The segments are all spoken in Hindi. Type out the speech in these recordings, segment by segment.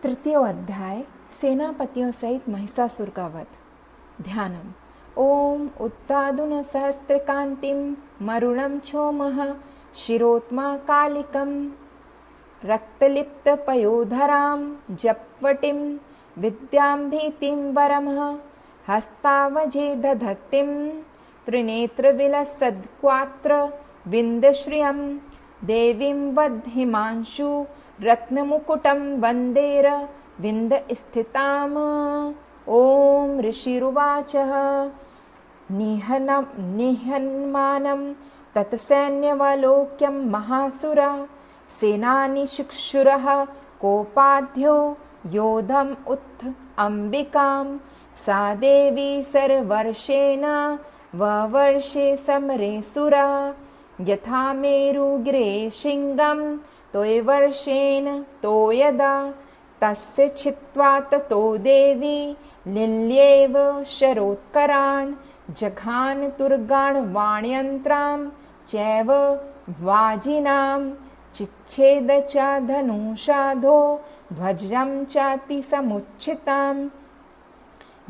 तृतीय अध्याय सेनापतियों सहित महिषासुर का वध। ध्यानम। ओम उत्तादुन सहस्त्रकांतिम मरुणम क्षोमः शिरोत्मा कालिकम रक्तलिप्त पयोधरां जपवटीं विद्यां भीतिं वरमः हस्तावजेदधत्तिं त्रिनेत्रविलसद्क्वात्र विन्दश्रियं देवीं वद्हिमांशु रत्नमुकुटं वन्देर विन्दस्थिताम्। ॐ ऋषिरुवाचः निहन्मानं तत्सैन्यवलोक्यं महासुरः सेनानीचक्षुरः कोपाध्यो योधम् उत अम्बिकां सा देवी सर्वर्षेण ववर्षे समरे सुरा यथा मेरुगिरे शिङ्गं तोयवर्षेण तोयदा तस्य छित्त्वा ततो देवी लिल्येव शरोत्करान् जघान तुर्गान् वाण्यन्त्रां चैव वाजिनां चिच्छेद च धनुषाधो ध्वजं चाति समुच्छितां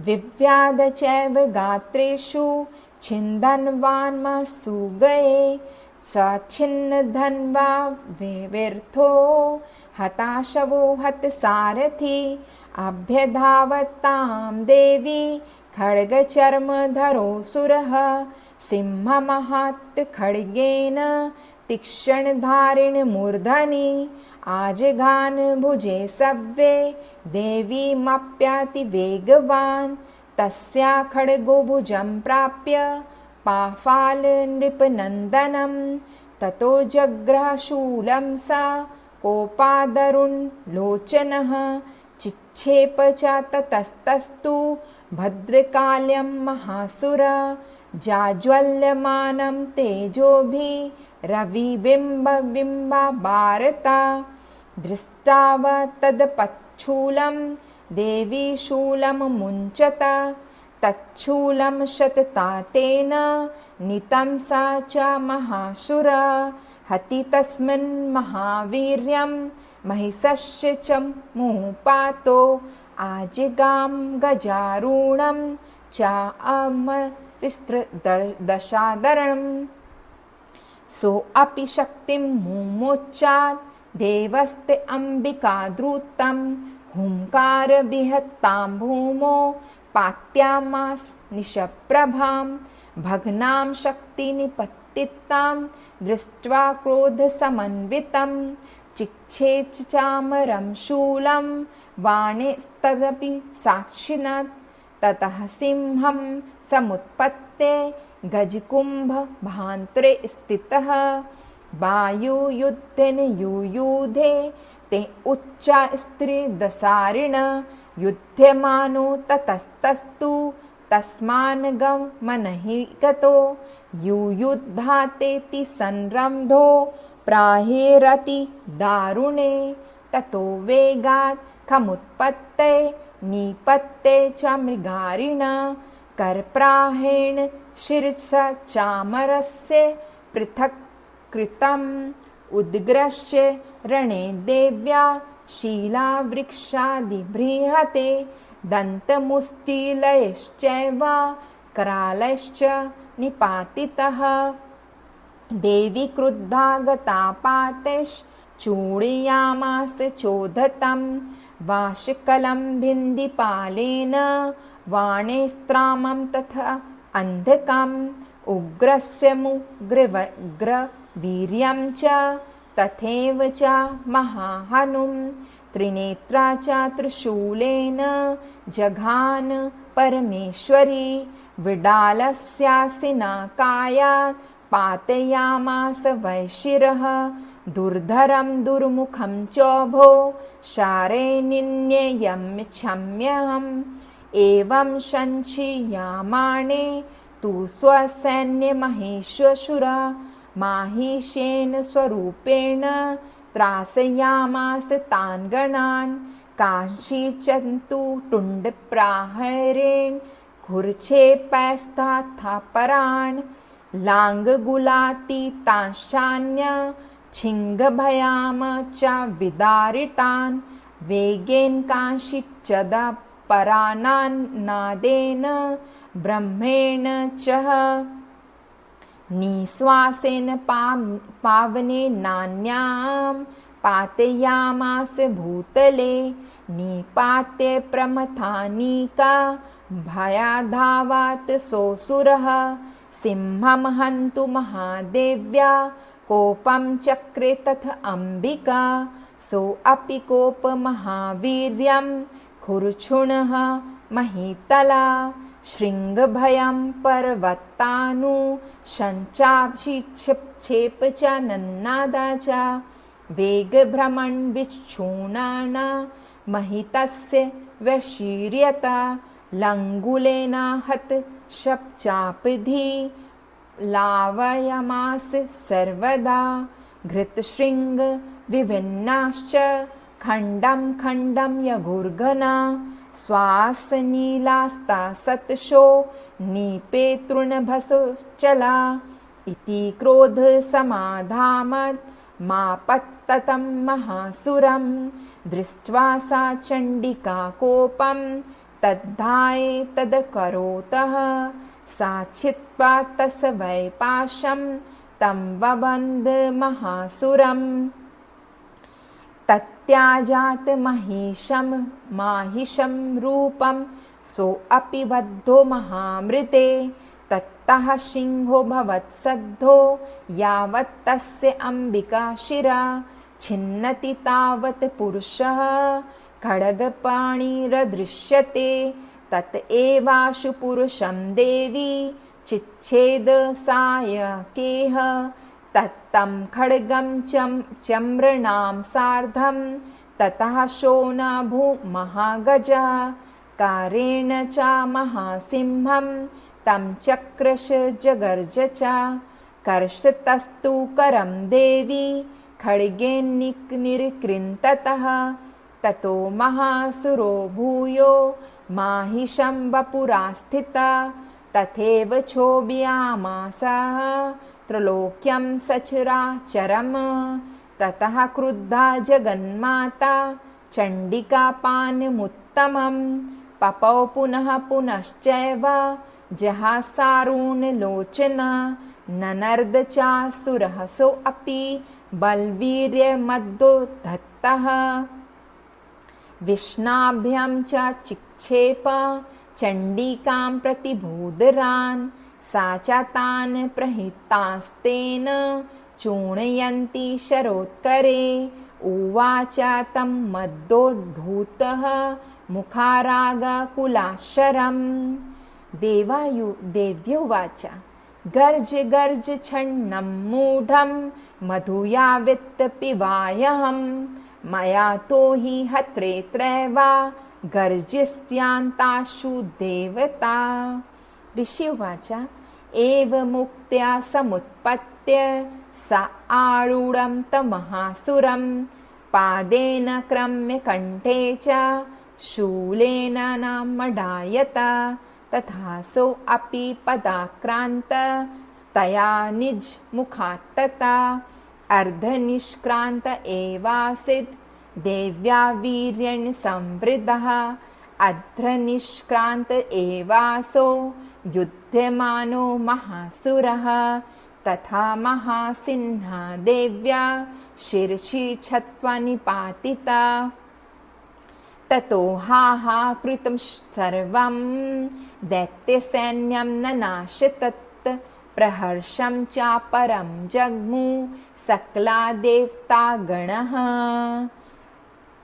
विव्याध चैव गात्रेषु छिन्दन्वान्मासु गये सच्छिन्नधन्वा विव्यर्थो हताशवो हतसारथि अभ्यधावतां देवी खड्गचर्मधरोऽसुरः सिंहमहात् खड्गेन तीक्ष्णधारिणमूर्धनि आजघान भुजे सव्ये देवीमप्यातिवेगवान् तस्या खड्गो भुजं प्राप्य पाफाल नृपनन्दनं ततो जग्रह शूलं सा कोपादरुन् लोचनः चिक्षेप च ततस्तस्तु भद्रकाल्यं महासुर जाज्वल्यमानं तेजोभिः रविबिम्बबिम्बाभारता दृष्टाव तदपच्छूलं देवी शूलं मुञ्चत तच्छूलं शततातेन नीतं सा च महासुर हति तस्मिन् महावीर्यं महिषस्य च मुपातो आजिगां गजारूढं च अमरस्त्रदशादरम् सोऽपि शक्तिं मुमोच्चात् देवस्ते अम्बिका द्रुतं हुङ्कारबिहत्तां भूमौ पात्यामास निशप्रभां भग्नां शक्तिनिपतितां दृष्ट्वा क्रोधसमन्वितं चिक्षेच चामरं शूलं वाणेस्तदपि साक्षिणात् ततः सिंहं समुत्पत्ते गजकुम्भभान्त्रे स्थितः वायुयुद्धेन युयुधे ते उच्चा स्त्रीदशारिण युध्यमानो ततस्तस्तु तस्मान् गमनहि गतो युयुद्धातेति संरम्धो प्राहेरति दारुणे ततो वेगात् खमुत्पत्ते निपत्ते च मृगारिण कर्प्राहेण शिरसा चामरस्य पृथक् कृतम् उद्ग्रश्य रणे देव्या शीलावृक्षादिबृहते दन्तमुष्टिलयश्चैव करालश्च निपातितः देवी क्रुद्धा गता पातैश्चूडयामास चोदतं वाशकलं भिन्दिपालेन वाणेस्त्रामं तथा अन्धकम् उग्रस्य मुग्रवीर्यं च तथैव च महाहनुं त्रिनेत्रा च त्रिशूलेन जघान परमेश्वरी विडालस्यासिनाकायात् पातयामास वैशिरः दुर्धरं दुर्मुखं चोभो शारेनिन्ययम्यक्षम्यहम् एवं संचियामाणे तु स्वसैन्यमहेश्वशुर माहिषेण स्वरूपेण त्रासयामास तान् गणान् कांशीचन्तु टुण्डप्रहारेण घूर्क्षेपैस्ताथापरान् लाङ्गुलातीतांश्चान्य छिङ्गभयाम च विदारितान् वेगेन कांश्चिच्चदपरानादेन ब्रह्मेण च निःश्वासेन पावने नान्यां पातयामास भूतले निपात्य प्रमथानीका भयाधावात् सोऽसुरः सिंहं हन्तु महादेव्या कोपं चक्रे तथ अम्बिका सोऽपि कोपमहावीर्यं खुर्क्षुणः महीतला शृङ्गभयं पर्वतानु शञ्चाक्षिक्षेप च नन्नादा च वेगभ्रमन् विच्छूर्णान महितस्य व्यशीर्यत लङ्गुलेन हत शपचापधि लावयमास सर्वदा घृतशृङ्ग विभिन्नाश्च खण्डं खण्डं यगुर्गना श्वासनीलास्ता सतशो निपेतृणभसोच्चला इति क्रोध समाधामत् मापत्ततं महासुरं दृष्ट्वा सा चण्डिका कोपं तद्धाये तदकरोतः सा छित्त्वा तस्य वैपाशं तं बबन्ध महासुरम् तत्याजात माहिषं रूपं सोऽपि बद्धो महामृते तत्तः सिंहो भवत्सद्धो यावत् तस्य अम्बिका शिरा छिन्नति तावत् पुरुषः खड्गपाणिरदृश्यते तत एवाशु पुरुषं देवी चिच्छेद सायकेह तत्तं खड्गं चम्रणां सार्धं ततः शोणभू महागजा कारेण च महासिंहं तं चक्रश जगर्ज च कर्षतस्तु करं देवी खड्गेन निकृन्ततः ततो महासुरो भूयो माहिषं वपुरास्थिता तथैव क्षोभयामासः त्रैलोक्यं सचराचरम् ततः क्रुद्धा जगन्माता चण्डिकापानमुत्तमं पपौ पुनः पुनश्चैव जहासारुणलोचना ननर्द चासुरः सोऽपि बलवीर्यमदोद्धतः विष्णाभ्यां च चिक्षेप चण्डिकां प्रतिभूदरान् सा च तान् प्रहितास्तेन चूर्णयन्ती शरोत्करे उवाच तं मदोद्धूतः मुखारागकुलाशरम् देव्योवाच गर्ज गर्ज छन्नं मूढं मधुयावित्त पिबायहं मया तो हि हत्रेत्रैव गर्जस्यान्ताशु देवता। ऋषि उवाच एवमुक्त्या समुत्पत्य स आरूढं तमहासुरं पादेन क्रम्य कण्ठे च शूलेन नामडायत तथासोऽपि पदाक्रान्तस्तया निजमुखात्तता अर्धनिष्क्रान्त एवासीत् देव्या वीर्येण संवृद्धः अर्धनिष्क्रान्त एवासो युध्यमानो महासुरः तथा महासिंहा देव्या शिरसि छत्वा निपातिता ततो हा कृतं सर्वं दैत्यसैन्यं ननाशतत् प्रहर्षं चापरं जग्मु सकला देवतागणः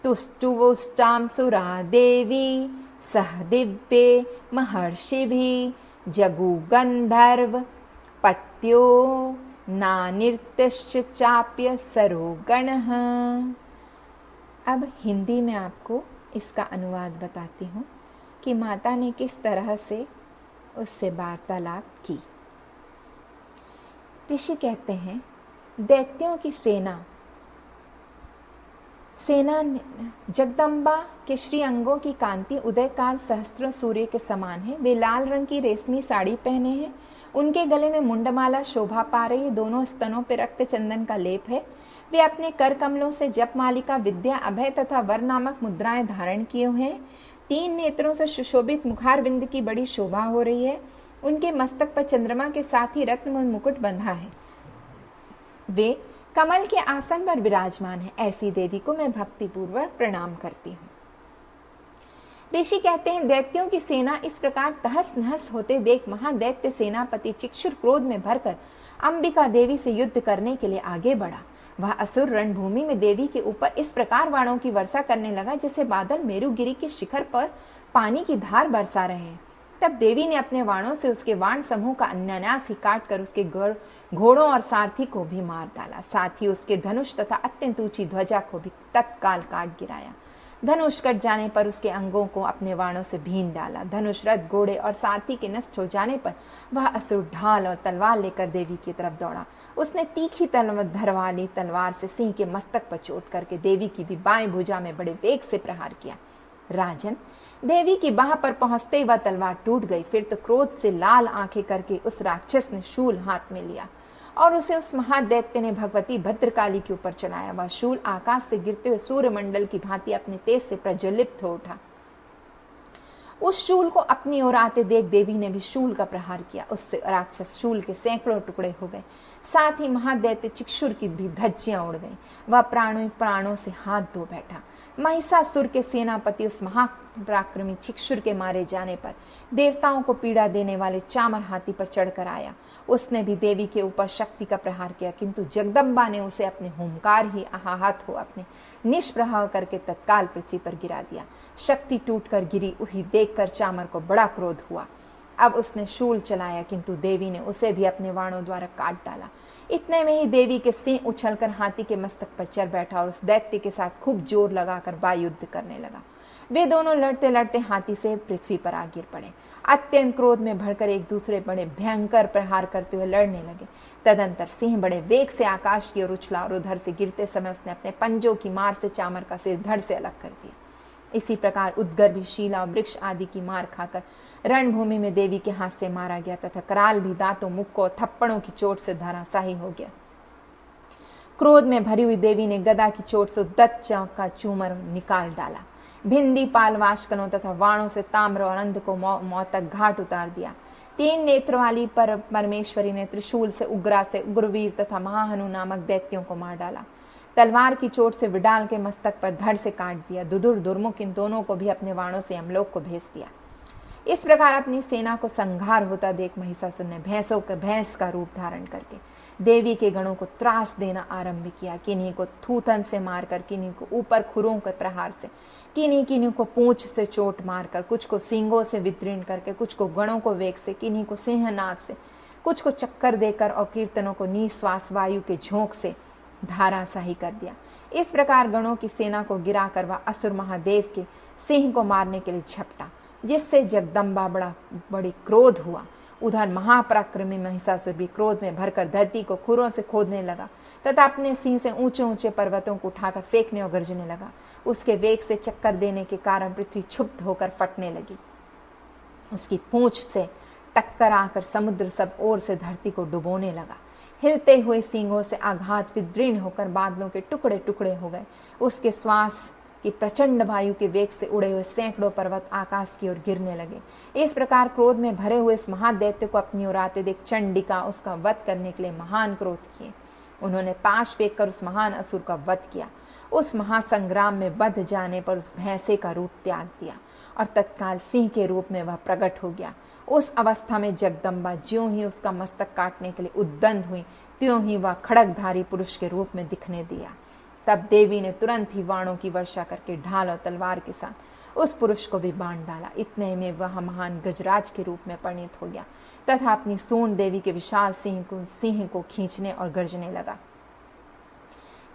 तुष्टुवुष्टां सुरा देवी सह दिव्ये महर्षिभिः जगुगन्धर्व पत्यो नानिर्तश्च चाप्य सरोगणः। अब हिंदी में आपको इसका अनुवाद बताती हूँ कि माता ने किस तरह से उससे वार्तालाप की। ऋषि कहते हैं दैत्यों की सेना सेना जगदम्बा के श्री अंगों की कांति उदय काल सहस्त्र सूर्य के समान है। वे लाल रंग की रेशमी साड़ी पहने हैं। उनके गले में मुंडमाला शोभा पा रही, दोनों स्तनों पर रक्त चंदन का लेप है। वे अपने कर कमलों से जप मालिका, विद्या, अभय तथा वर नामक मुद्राएं धारण किए हुए हैं। 3 नेत्रों से सुशोभित मुखार बिंद की बड़ी शोभा हो रही है। उनके मस्तक पर चंद्रमा के साथ ही रत्नमय मुकुट बंधा है। वे कमल के आसन पर विराजमान है। ऐसी देवी को मैं भक्तिपूर्वक प्रणाम करती हूँ। ऋषि कहते हैं, दैत्यों की सेना इस प्रकार तहस नहस होते देख महादैत्य सेनापति चिक्षुर क्रोध में भरकर अंबिका देवी से युद्ध करने के लिए आगे बढ़ा। वह असुर रणभूमि में देवी के ऊपर इस प्रकार बाणों की वर्षा करने लगा जैसे बादल मेरुगिरी के शिखर पर पानी की धार बरसा रहे हैं। तब देवी ने अपने बाणों से उसके वाण समूह का अन्यान्यास ही काट कर उसके घोड़ों और सारथी को भी मार डाला। साथ ही उसके धनुष तथा अत्यंत ऊंची ध्वजा को भी तत्काल काट गिराया। धनुष कट जाने पर उसके अंगों को अपने वाणों से भीन डाला। धनुष, रथ, घोड़े और सारथी के नष्ट हो जाने पर वह असुर ढाल और तलवार लेकर देवी की तरफ दौड़ा। उसने तीखी धर वाली तलवार से सिंह के मस्तक पर चोट करके देवी की भी बाएं भुजा में बड़े वेग से प्रहार किया। राजन, देवी की बाह पर पहुंचते ही वह तलवार टूट गई। फिर तो क्रोध से लाल आंखें करके उस राक्षस ने शूल हाथ में लिया और उसे उस महादैत्य ने भगवती भद्रकाली के ऊपर चलाया। वह शूल आकाश से गिरते हुए सूर्यमंडल की भांति अपने तेज से प्रज्वलित हो उठा। उस शूल को अपनी ओर आते देख देवी ने भी शूल का प्रहार किया। उससे राक्षस शूल के सैकड़ों टुकड़े हो गए। साथ ही महादैत्य चिक्षुर की भी धज्जियां उड़ गईं। वह प्राणों से हाथ धो बैठा। महिषासुर के सेनापति उस महापराक्रमी चिक्षुर के मारे जाने पर देवताओं को पीड़ा देने वाले चामर हाथी पर चढ़कर आया। उसने भी देवी के ऊपर शक्ति का प्रहार किया, किंतु जगदम्बा ने उसे अपने हुंकार ही आहात हो अपने निष्प्रभाव करके तत्काल पृथ्वी पर गिरा दिया। शक्ति टूटकर गिरी वही देखकर चामर को बड़ा क्रोध हुआ। अब उसने शूल चलाया, किंतु देवी ने उसे भी अपने वाणों द्वारा काट डाला। इतने में ही देवी के सिंह उछलकर हाथी के मस्तक पर चढ़ बैठा और उस दैत्य के साथ खूब जोर लगाकर वायुयुद्ध करने लगा। वे दोनों लड़ते लड़ते हाथी से पृथ्वी पर आ गिर पड़े। अत्यंत क्रोध में भरकर एक दूसरे बड़े भयंकर प्रहार करते हुए लड़ने लगे। तदंतर सिंह बड़े वेग से आकाश की ओर उछला और उधर से गिरते समय उसने अपने पंजों की मार से चामर का सिर धड़ से अलग कर दिया। इसी प्रकार उद्गर भी शीला और वृक्ष आदि की मार खाकर रणभूमि में देवी के हाथ से मारा गया तथा कराल भी दांतों, मुक्कों, थप्पड़ों की चोट से धराशायी हो गया। क्रोध में भरी हुई देवी ने गदा की चोट से उद्दत का चूमर निकाल डाला। भिंदी, पाल, वाशकनों तथा वाणों से ताम्र और अंध को मौत तक घाट उतार दिया। 3 नेत्र वाली परमेश्वरी ने त्रिशूल से उग्रा से उग्रवीर तथा महाहनु नामक दैत्यों को मार डाला। तलवार की चोट से विडाल के मस्तक पर धड़ से काट दिया। दुदुर, दुर्मुख इन दोनों को भी अपने वाणों से यमलोक को भेज दिया। इस प्रकार अपनी सेना को संहार होता देख महिषासुर ने भैंस का रूप धारण करके देवी के गणों को त्रास देना आरंभ किया। किन्हीं को थूथन से मारकर, किन्हीं को ऊपर खुरों के प्रहार से, किन्हीं को पूंछ से चोट मारकर, कुछ को सींगों से विदीर्ण करके, कुछ को गणों को वेग से, किन्हीं को सिंहनाद से, कुछ को चक्कर देकर और कीर्तनों को निश्वास वायु के झोंक से धाराशाही कर दिया। इस प्रकार गणों की सेना को गिराकर वह असुर महादेव के सिंह को मारने के लिए झपटा, जिससे जगदम्बा बड़ी क्रोध हुआ। उधर महापराक्रमी महिषासुर भी क्रोध में भरकर धरती को खुरों से खोदने लगा तथा अपने सिंह से ऊंचे ऊंचे पर्वतों को उठाकर फेंकने और गरजने लगा। उसके वेग से चक्कर देने के कारण पृथ्वी क्षुब्ध होकर फटने लगी। उसकी पूंछ से टक्कर आकर समुद्र सब ओर से धरती को डुबोने लगा। हिलते हुए सींगों से आघात विदीर्ण होकर बादलों के टुकड़े टुकड़े हो गए। उसके श्वास की प्रचंड वायु के वेग से उड़े हुए सैकड़ों पर्वत आकाश की ओर गिरने लगे। इस प्रकार क्रोध में भरे हुए इस महादैत्य को अपनी ओर आते देख चंडिका उसका वध करने के लिए महान क्रोध किए। उन्होंने पाश फेंक कर उस महान असुर का वध किया। उस महासंग्राम में बध जाने पर उस भैंसे का रूप त्याग दिया और तत्काल सिंह के रूप में वह प्रकट हो गया। उस अवस्था में जगदम्बा ज्यों ही उसका मस्तक काटने के लिए उद्दंड हुई, त्यों ही वह खड़गधारी पुरुष के रूप में दिखने दिया। तब देवी ने तुरंत ही वाणों की वर्षा करके ढाल और तलवार के साथ उस पुरुष को भी बांध डाला। इतने में वह महान गजराज के रूप में परिणित हो गया तथा अपनी सूंड देवी के विशाल सिंह को खींचने और गर्जने लगा।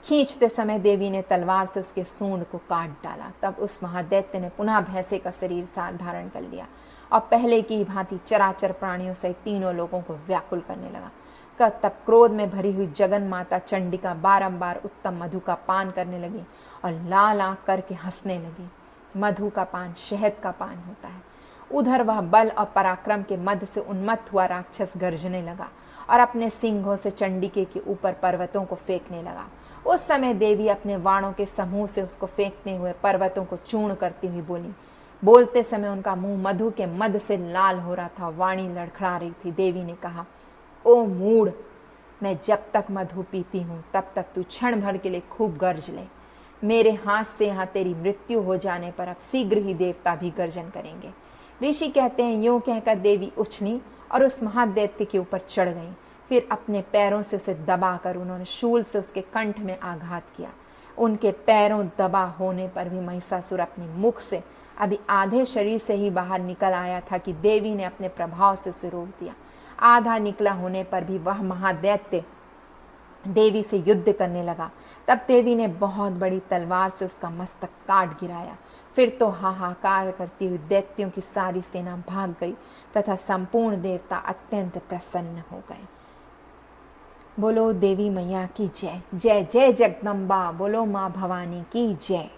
खींचते समय देवी ने तलवार से उसके सूंड को काट डाला। तब उस महादैत्य ने पुनः भैंसे का शरीर सार धारण कर लिया और पहले की भांति चराचर प्राणियों सहित तीनों लोगों को व्याकुल करने लगा। तब क्रोध में भरी हुई जगन माता चंडिका बारंबार उत्तम मधु का पान करने लगी और लाल आंख करके हंसने लगी। मधु का पान शहद का पान होता है। उधर वह बल और पराक्रम के मद से उन्मत्त हुआ राक्षस गर्जने लगा और अपने सिंघों से चंडिके के ऊपर पर्वतों को फेंकने लगा। उस समय देवी अपने वाणों के समूह से उसको फेंकते हुए पर्वतों को चूर्ण करती हुई बोली। बोलते समय उनका मुंह मधु के मद से लाल हो रहा था, वाणी लड़खड़ा रही थी। देवी ने कहा, ओ मूढ़, मैं जब तक मधु पीती हूँ तब तक तू क्षण भर के लिए खूब गर्ज ले। मेरे हाथ से यहाँ तेरी मृत्यु हो जाने पर अब शीघ्र ही देवता भी गर्जन करेंगे। ऋषि कहते हैं, यूं कहकर देवी उछली और उस महादैत्य के ऊपर चढ़ गई। फिर अपने पैरों से उसे दबाकर उन्होंने शूल से उसके कंठ में आघात किया। उनके पैरों दबा होने पर भी महिषासुर अपने मुख से अभी आधे शरीर से ही बाहर निकल आया था कि देवी ने अपने प्रभाव से उसे रोक दिया। आधा निकला होने पर भी वह महादैत्य देवी से युद्ध करने लगा। तब देवी ने बहुत बड़ी तलवार से उसका मस्तक काट गिराया। फिर तो हाहाकार करती हुई दैत्यों की सारी सेना भाग गई तथा संपूर्ण देवता अत्यंत प्रसन्न हो गए। बोलो देवी मैया की जय। जय जय जगदम्बा। बोलो माँ भवानी की जय।